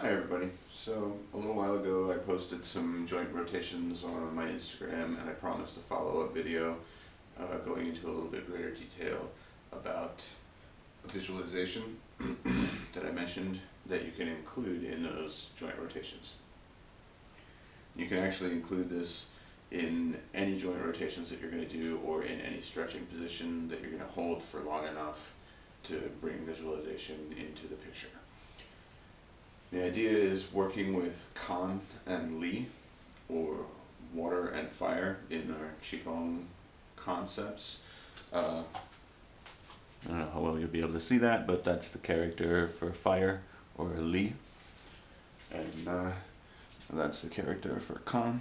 Hi everybody. So a little while ago I posted some joint rotations on my Instagram, and I promised to follow up video going into a little bit greater detail about a visualization that I mentioned that you can include in those joint rotations. You can actually include this in any joint rotations that you're going to do, or in any stretching position that you're going to hold for long enough to bring visualization into the picture. The idea is working with Kan and Li, or water and fire in our QiGong concepts. I don't know how well you'll be able to see that, but that's the character for fire, or Li. And that's the character for Kan,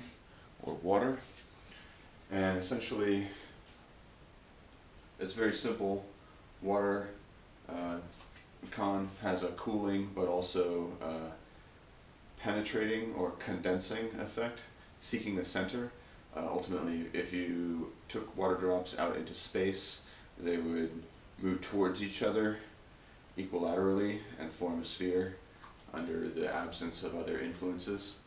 or water. And essentially, it's very simple. Water, Kan has a cooling but also penetrating or condensing effect, seeking the center. Ultimately, if you took water drops out into space, they would move towards each other equilaterally and form a sphere under the absence of other influences.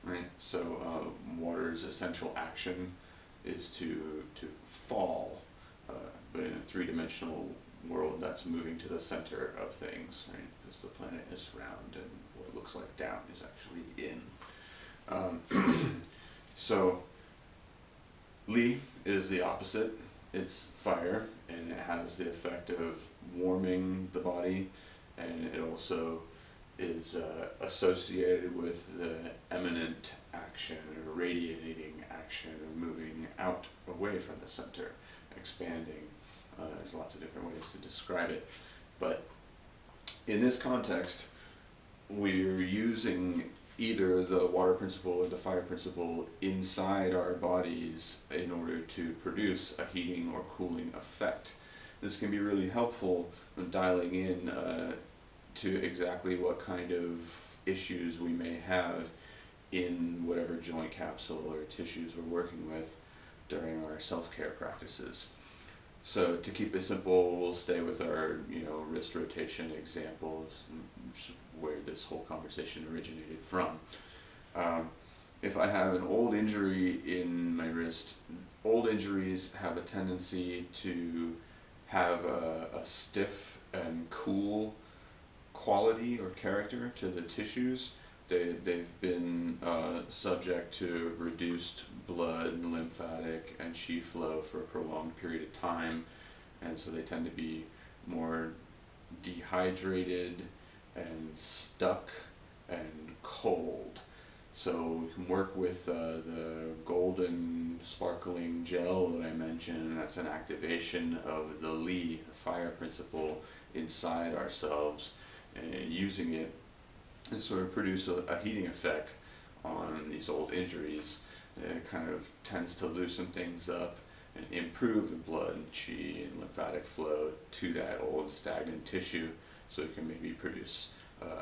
Right? So water's essential action is to fall, but in a three-dimensional world that's moving to the center of things, right? Because the planet is round and what looks like down is actually in. So Li is the opposite. It's fire, and it has the effect of warming the body, and it also is associated with the eminent action or radiating action or moving out away from the center, expanding. There's lots of different ways to describe it, but in this context we're using either the water principle or the fire principle inside our bodies in order to produce a heating or cooling effect. This can be really helpful when dialing in to exactly what kind of issues we may have in whatever joint capsule or tissues we're working with during our self-care practices. So to keep it simple, we'll stay with our wrist rotation examples, which is where this whole conversation originated from. If I have an old injury in my wrist, old injuries have a tendency to have a stiff and cool quality or character to the tissues. They've been subject to reduced blood, lymphatic, and qi flow for a prolonged period of time, and so they tend to be more dehydrated and stuck and cold. So we can work with the golden sparkling gel that I mentioned. That's an activation of the Li, the fire principle, inside ourselves, and using it and sort of produce a heating effect on these old injuries. It kind of tends to loosen things up and improve the blood and qi and lymphatic flow to that old stagnant tissue, so it can maybe produce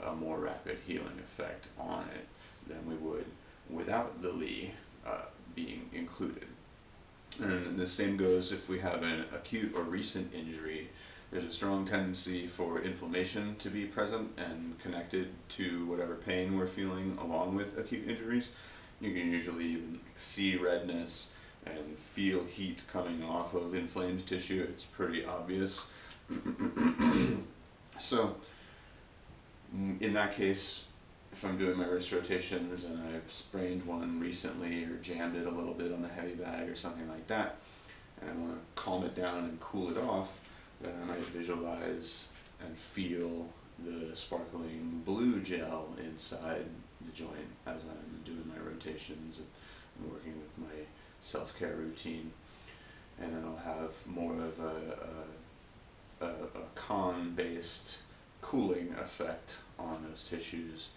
a more rapid healing effect on it than we would without the Li being included. And the same goes if we have an acute or recent injury. There's a strong tendency for inflammation to be present and connected to whatever pain we're feeling along with acute injuries. You can usually even see redness and feel heat coming off of inflamed tissue. It's pretty obvious. So in that case, if I'm doing my wrist rotations and I've sprained one recently or jammed it a little bit on the heavy bag or something like that, and I want to calm it down and cool it off, then I might visualize and feel the sparkling blue gel inside the joint as I'm doing my rotations and working with my self-care routine. And then I'll have more of a Kan-based cooling effect on those tissues,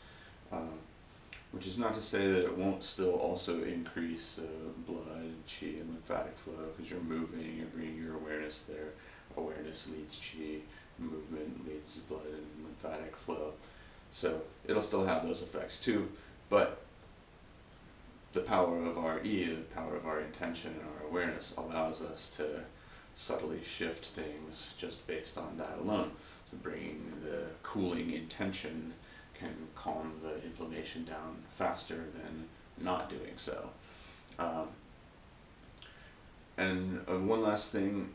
which is not to say that it won't still also increase blood, qi, and lymphatic flow, because you're moving, you're bringing your awareness there. Awareness leads qi, movement leads blood and lymphatic flow. So it'll still have those effects too, but the power of our I, the power of our intention and our awareness allows us to subtly shift things just based on that alone. So bringing the cooling intention can calm the inflammation down faster than not doing so. And one last thing,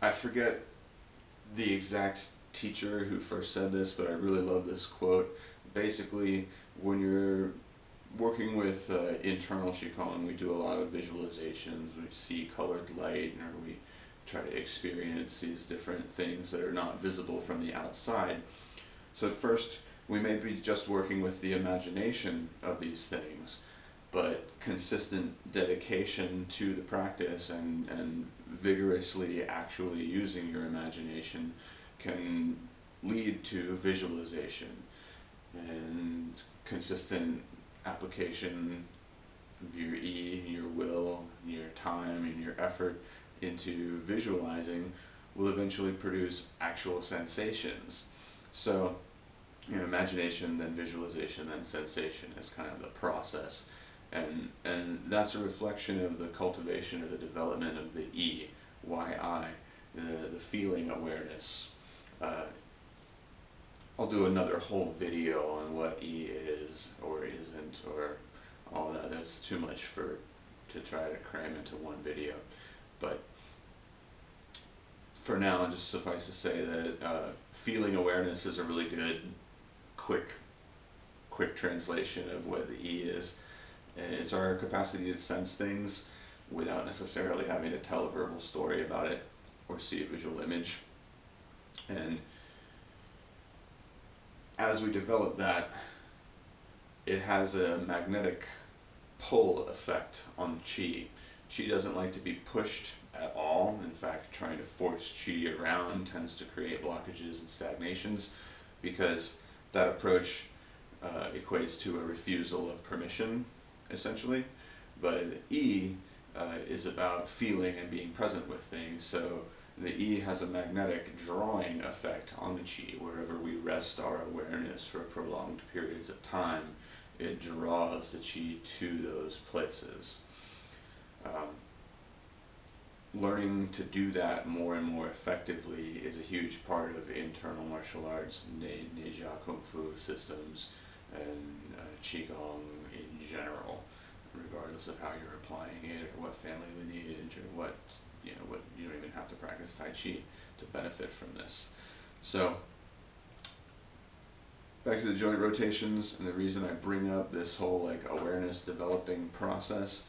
I forget the exact teacher who first said this, but I really love this quote. Basically, when you're working with internal QiGong, we do a lot of visualizations. We see colored light, or we try to experience these different things that are not visible from the outside. So at first, we may be just working with the imagination of these things, but consistent dedication to the practice and vigorously actually using your imagination can lead to visualization, and consistent application of your E, your will, your time, and your effort into visualizing will eventually produce actual sensations. So, imagination, then visualization, then sensation is kind of the process. And that's a reflection of the cultivation or the development of the E, Y-I, the feeling awareness. I'll do another whole video on what E is or isn't, or all that. That's too much to try to cram into one video. But for now, just suffice to say that feeling awareness is a really good, quick translation of what the E is. And it's our capacity to sense things without necessarily having to tell a verbal story about it or see a visual image. And as we develop that, it has a magnetic pull effect on Qi. Qi doesn't like to be pushed at all. In fact, trying to force Qi around tends to create blockages and stagnations, because that approach equates to a refusal of permission, essentially. But E is about feeling and being present with things. So the E has a magnetic drawing effect on the Qi. Wherever we rest our awareness for prolonged periods of time, it draws the Qi to those places. Learning to do that more and more effectively is a huge part of internal martial arts, Neijia Kung Fu systems, and Qigong in general, regardless of how you're applying it, or what family lineage, or what you don't even have to practice Tai Chi to benefit from this. So, back to the joint rotations, and the reason I bring up this whole awareness developing process.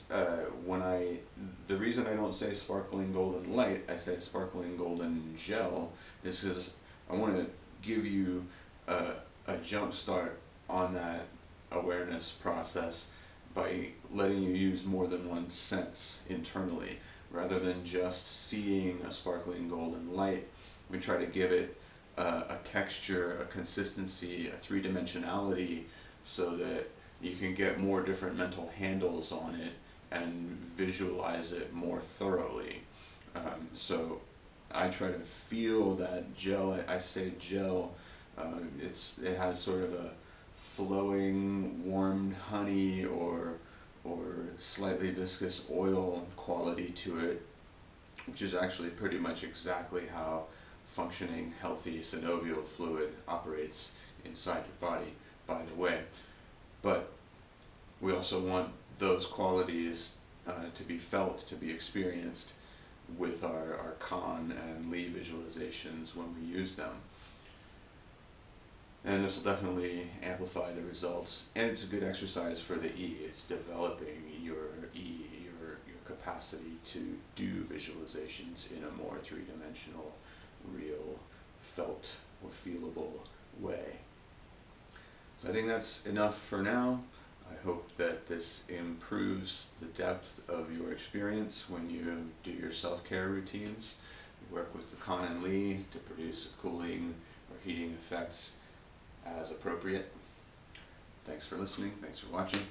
The reason I don't say sparkling golden light, I say sparkling golden gel, is because I want to give you a jump start on that awareness process by letting you use more than one sense internally. Rather than just seeing a sparkling golden light, we try to give it a texture, a consistency, a three-dimensionality, so that you can get more different mental handles on it and visualize it more thoroughly. So I try to feel that gel. I say gel. It has sort of a flowing, warm honey or slightly viscous oil quality to it, which is actually pretty much exactly how functioning, healthy synovial fluid operates inside your body, by the way. But we also want those qualities to be felt, to be experienced with our Kan and Li visualizations when we use them. And this will definitely amplify the results, and it's a good exercise for the E. It's developing your E, your capacity to do visualizations in a more three-dimensional, real, felt, or feelable way. So I think that's enough for now. I hope that this improves the depth of your experience when you do your self-care routines. You work with the Kan and Li to produce cooling or heating effects as appropriate. Thanks for listening. Thanks for watching.